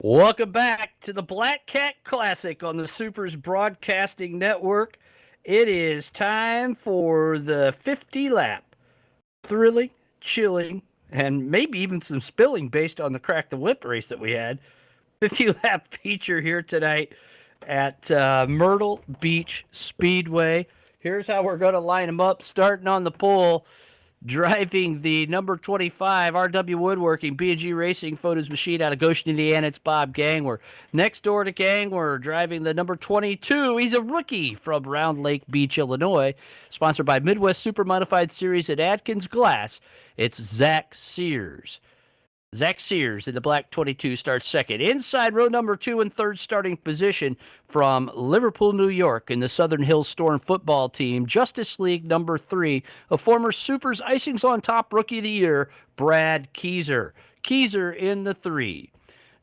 Welcome back to the Black Kat Classic on the SUPRS Broadcasting Network. It is time for the 50 lap. Thrilling, chilling, and maybe even some spilling based on the Crack the Whip race that we had. 50 lap feature here tonight at Myrtle Beach Speedway. Here's how we're going to line them up, starting on the pole. Driving the number 25 RW Woodworking B&G Racing Photos Machine out of Goshen, Indiana, it's Bob Gangwer. Next door to Gangwer, driving the number 22. He's a rookie from Round Lake Beach, Illinois. Sponsored by Midwest Supermodified Series at Atkins Glass. It's Zach Sears. Zach Sears in the black 22 starts second. Inside row number 2 and third starting position from Liverpool, New York in the Southern Hills Storm football team. Justice League number 3, a former SUPRS Icings on Top Rookie of the Year, Brad Keyser. Keyser in the 3.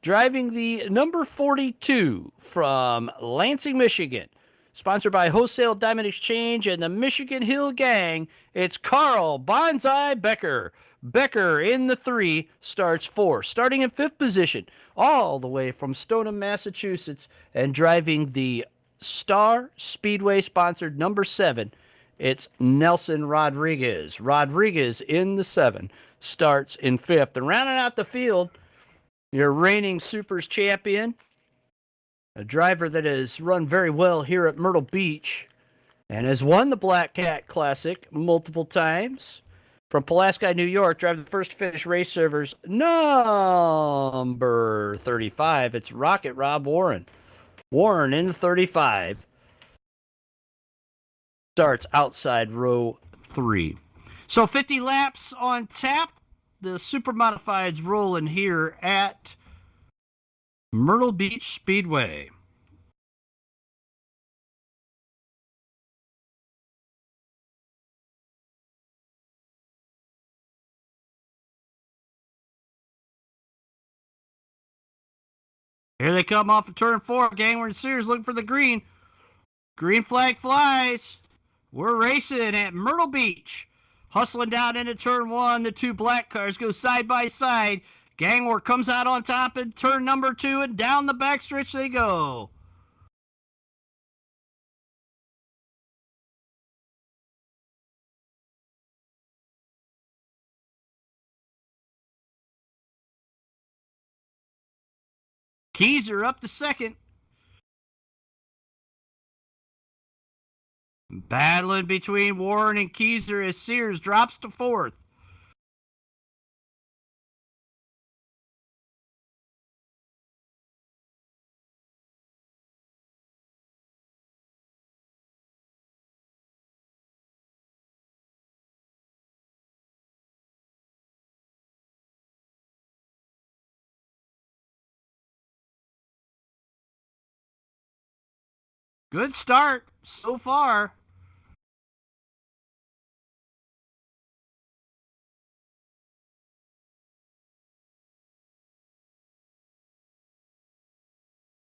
Driving the number 42 from Lansing, Michigan. Sponsored by Wholesale Diamond Exchange and the Michigan Hill Gang, it's Carl Bonsai Becker. Becker in the 3 starts 4. Starting in 5th position, all the way from Stoneham, Massachusetts, and driving the Star Speedway sponsored number 7, it's Nelson Rodriguez. Rodriguez in the 7 starts in 5th. And rounding out the field, your reigning SUPRS champion, a driver that has run very well here at Myrtle Beach and has won the Black Kat Classic multiple times. From Pulaski, New York, driving the first finish race servers number 35. It's Rocket Rob Warren. Warren in the 35 starts outside row 3. So 50 laps on tap. The Supermodified's rolling here at Myrtle Beach Speedway. Here they come off of turn 4. Gangwer and Sears looking for the green. Green flag flies. We're racing at Myrtle Beach. Hustling down into turn 1. The two black cars go side by side. Gangwer comes out on top in turn number 2, and down the backstretch they go. Keyser up to second. Battling between Warren and Keyser as Sears drops to 4th. Good start so far.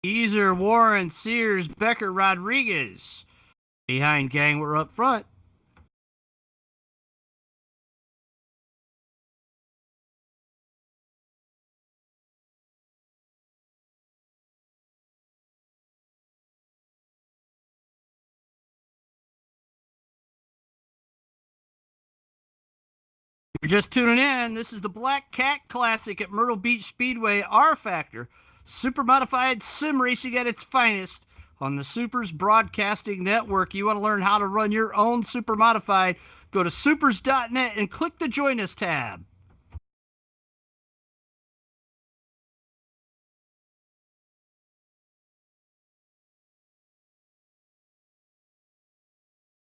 Keyser, Warren, Sears, Becker, Rodriguez. Behind Gangwer up front. If you're just tuning in, this is the Black Kat Classic at Myrtle Beach Speedway rFactor. Super modified sim racing at its finest on the SUPRS Broadcasting Network. You want to learn how to run your own super modified? Go to supers.net and click the Join Us tab.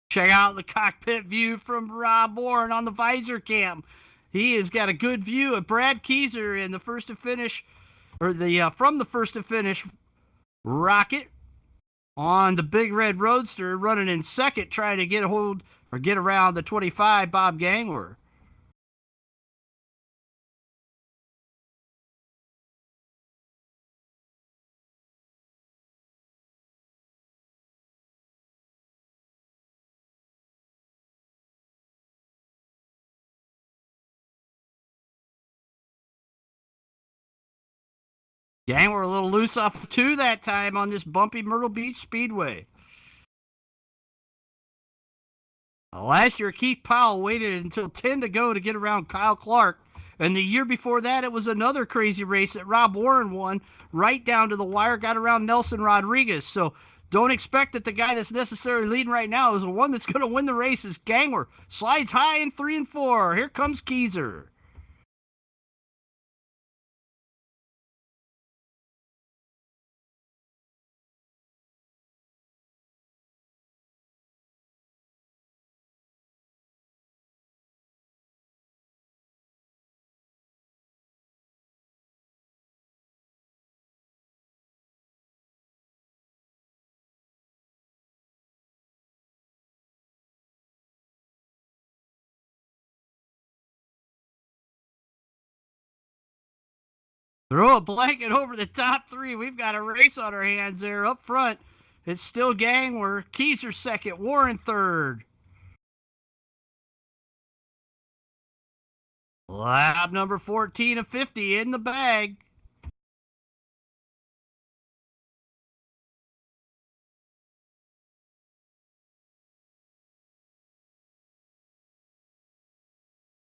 Check out the cockpit view from Rob Warren on the visor cam. He has got a good view of Brad Keyser in the first to finish, or the from the first to finish Rocket on the Big Red Roadster, running in second, trying to get a hold or get around the 25 Bob Gangwer. Gang were a little loose off of 2 that time on this bumpy Myrtle Beach Speedway. Last year, Keith Powell waited until 10 to go to get around Kyle Clark. And the year before that, it was another crazy race that Rob Warren won right down to the wire, got around Nelson Rodriguez. So don't expect that the guy that's necessarily leading right now is the one that's going to win the race. Is Gangwer. Slides high in 3 and 4. Here comes Keezer. Throw a blanket over the top 3. We've got a race on our hands there. Up front, it's still Gangwer. Keezer second. Warren third. Lap number 14 of 50 in the bag.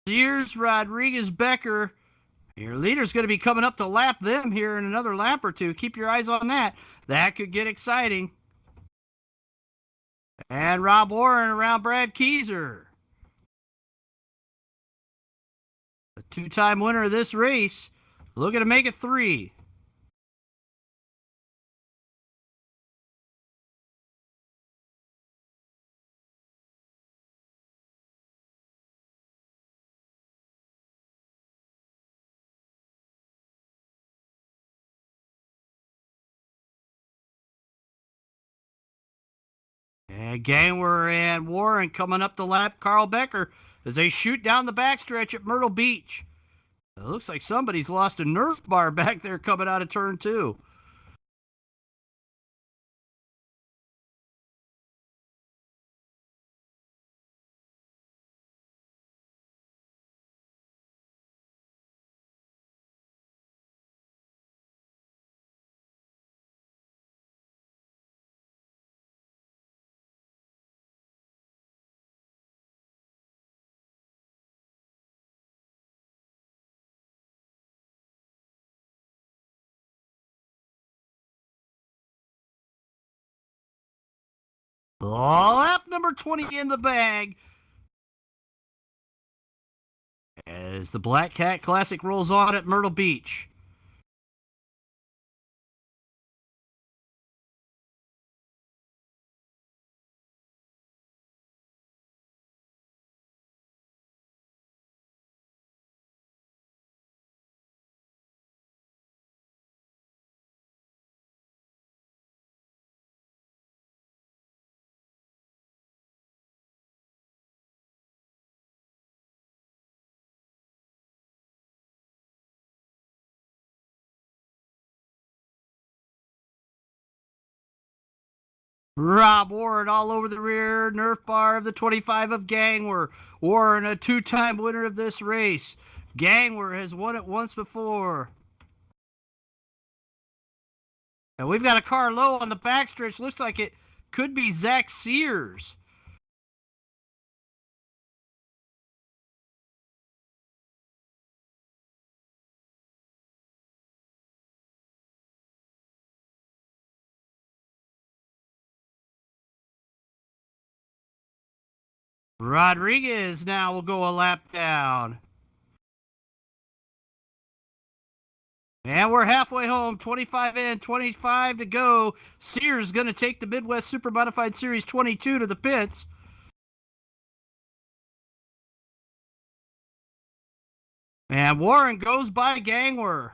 Sears, Rodriguez, Becker. Your leader's going to be coming up to lap them here in another lap or 2. Keep your eyes on that. That could get exciting. And Rob Warren around Brad Keezer. The 2-time winner of this race. Looking to make it 3. And Gangwer and Warren coming up to lap Carl Becker as they shoot down the backstretch at Myrtle Beach. It looks like somebody's lost a Nerf bar back there coming out of turn 2. Lap number 20 in the bag as the Black Kat Klassic rolls on at Myrtle Beach. Rob Warren all over the rear Nerf bar of the 25 of Gangwer. Warren, a 2-time winner of this race. Gangwer has won it once before. And we've got a car low on the backstretch. Looks like it could be Zach Sears. Rodriguez now will go a lap down. And we're halfway home, 25 in, 25 to go. Sears going to take the Midwest Supermodified Series 22 to the pits. And Warren goes by Gangwer.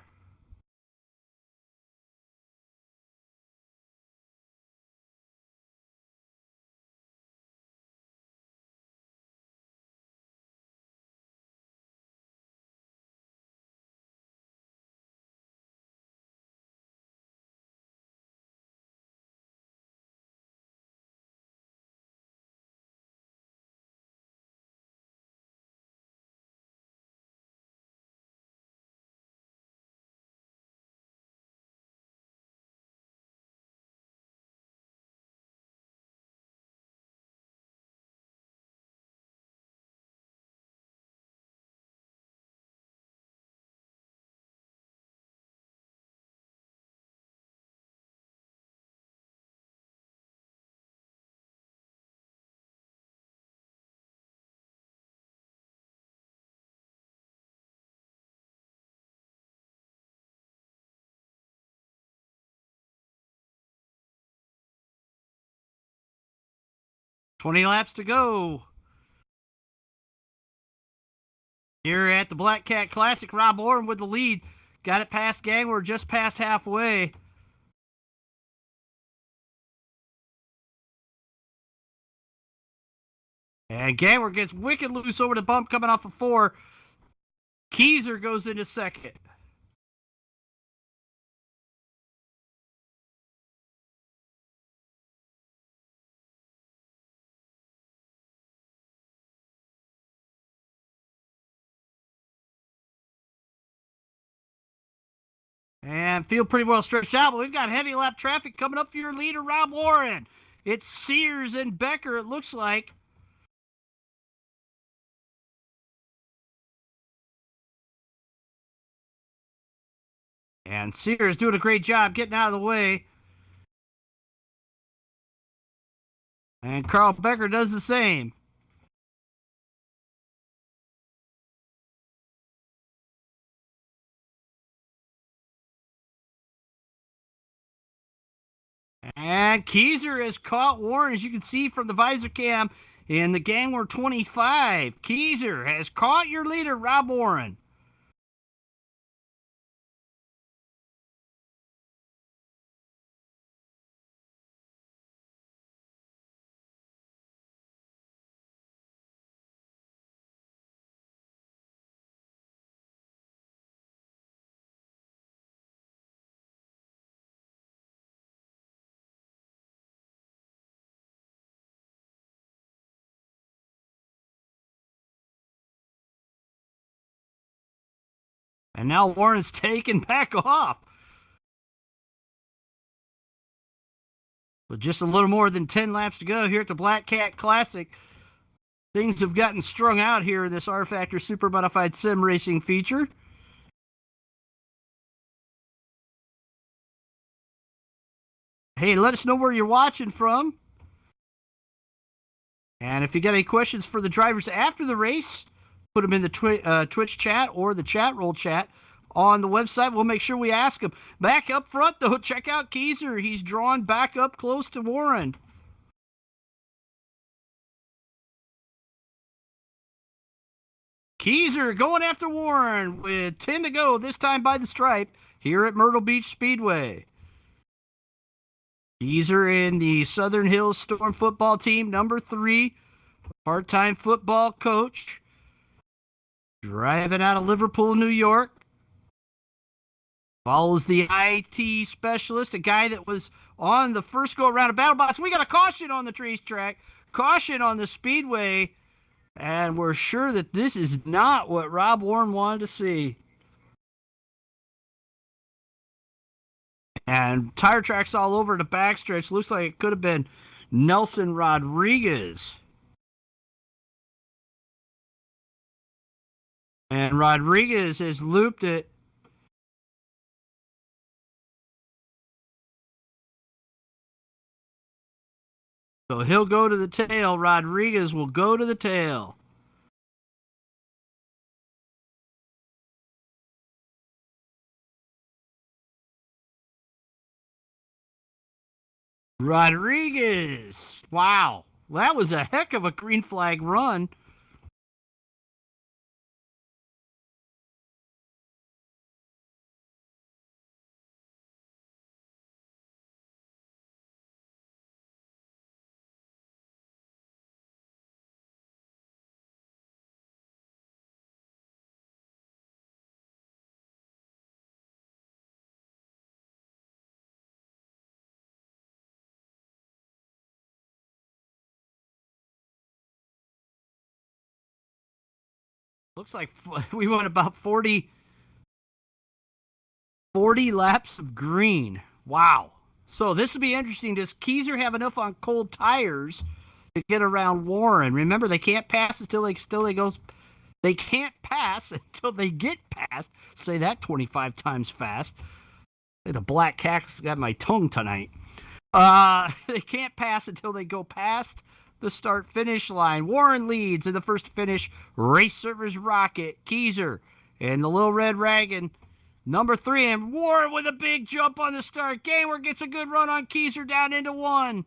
20 laps to go. Here at the Black Kat Klassic, Rob Warren with the lead. Got it past Gangler, just past halfway. And Gangler gets wicked loose over the bump coming off of 4. Keyser goes into second. And feel pretty well stretched out, but we've got heavy lap traffic coming up for your leader, Rob Warren. It's Sears and Becker, it looks like. And Sears doing a great job getting out of the way. And Carl Becker does the same. And Keyser has caught Warren, as you can see from the visor cam in the Gangler 25. Keyser has caught your leader, Rob Warren. And now Warren's taken back off. With just a little more than 10 laps to go here at the Black Kat Klassic, things have gotten strung out here in this rFactor Supermodified Sim Racing feature. Hey, let us know where you're watching from. And if you got any questions for the drivers after the race, put them in the Twitch chat or the chat roll chat on the website. We'll make sure we ask them. Back up front, though, check out Keyser. He's drawn back up close to Warren. Keyser going after Warren with 10 to go, this time by the stripe, here at Myrtle Beach Speedway. Keyser in the Southern Hills Storm football team, number 3, part-time football coach. Driving out of Liverpool, New York. Follows the IT specialist, a guy that was on the first go-around of BattleBots. We got a caution on the racetrack, caution on the speedway, and we're sure that this is not what Rob Warren wanted to see. And tire tracks all over the backstretch. Looks like it could have been Nelson Rodriguez. And Rodriguez has looped it. So he'll go to the tail. Rodriguez will go to the tail. Rodriguez. Wow. That was a heck of a green flag run. Looks like we went about 40 laps of green. Wow. So this will be interesting. Does Keyser have enough on cold tires to get around Warren? Remember, they can't pass until they can't pass until they get past. Say that 25 times fast. The Black Kat's got my tongue tonight. They can't pass until they go past the start-finish line. Warren leads in the first finish. Race Servers Rocket, Keyser, and the Little Red Dragon, number 3. And Warren with a big jump on the start. Gamer gets a good run on Keyser down into 1.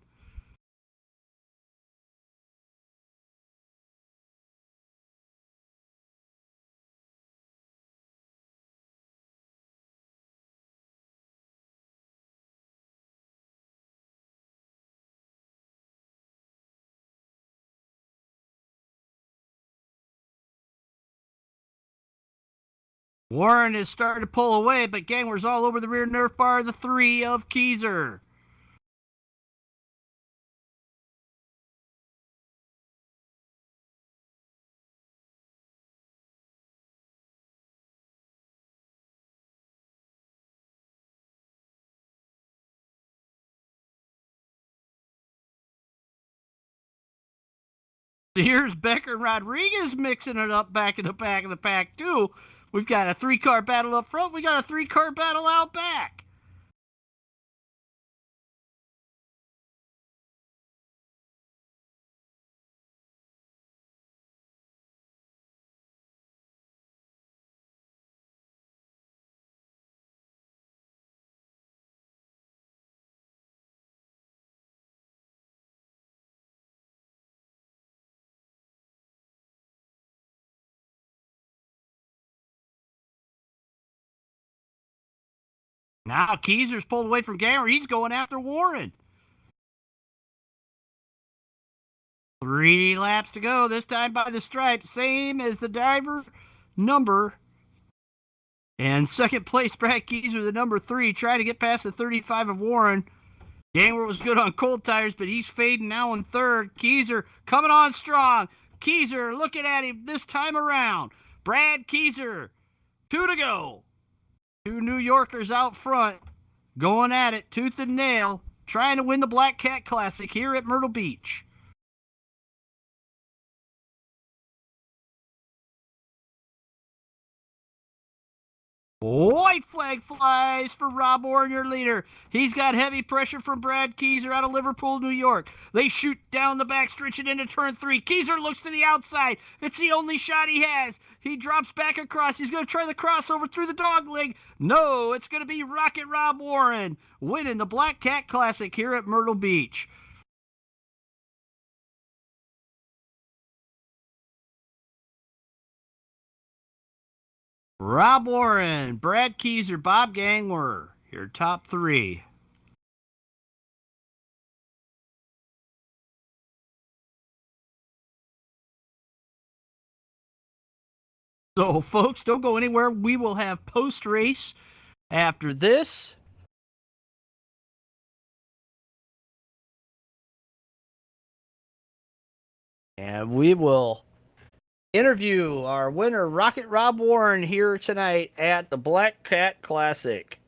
Warren is starting to pull away, but Gangler's all over the rear nerf bar, the 3 of Keyser. Here's Becker and Rodriguez mixing it up back in the back of the pack, too. We've got a 3-car battle up front. We got a 3-car battle out back. Now Keyser's pulled away from Gangler. He's going after Warren. 3 laps to go, this time by the stripe, same as the driver number. And second place, Brad Keyser, the number 3, trying to get past the 35 of Warren. Gangler was good on cold tires, but he's fading now in third. Keyser coming on strong. Keyser looking at him this time around. Brad Keyser, 2 to go. 2 New Yorkers out front, going at it tooth and nail, trying to win the Black Kat Classic here at Myrtle Beach. White flag flies for Rob Warren, your leader. He's got heavy pressure from Brad Keyser out of Liverpool, New York. They shoot down the backstretch and into turn 3. Keyser looks to the outside. It's the only shot he has. He drops back across. He's going to try the crossover through the dog leg. No, it's going to be Rocket Rob Warren winning the Black Kat Classic here at Myrtle Beach. Rob Warren, Brad Keyser, Bob Gangler, your top 3. So, folks, don't go anywhere. We will have post-race after this. And we will interview our winner, Rocket Rob Warren, here tonight at the Black Kat Classic.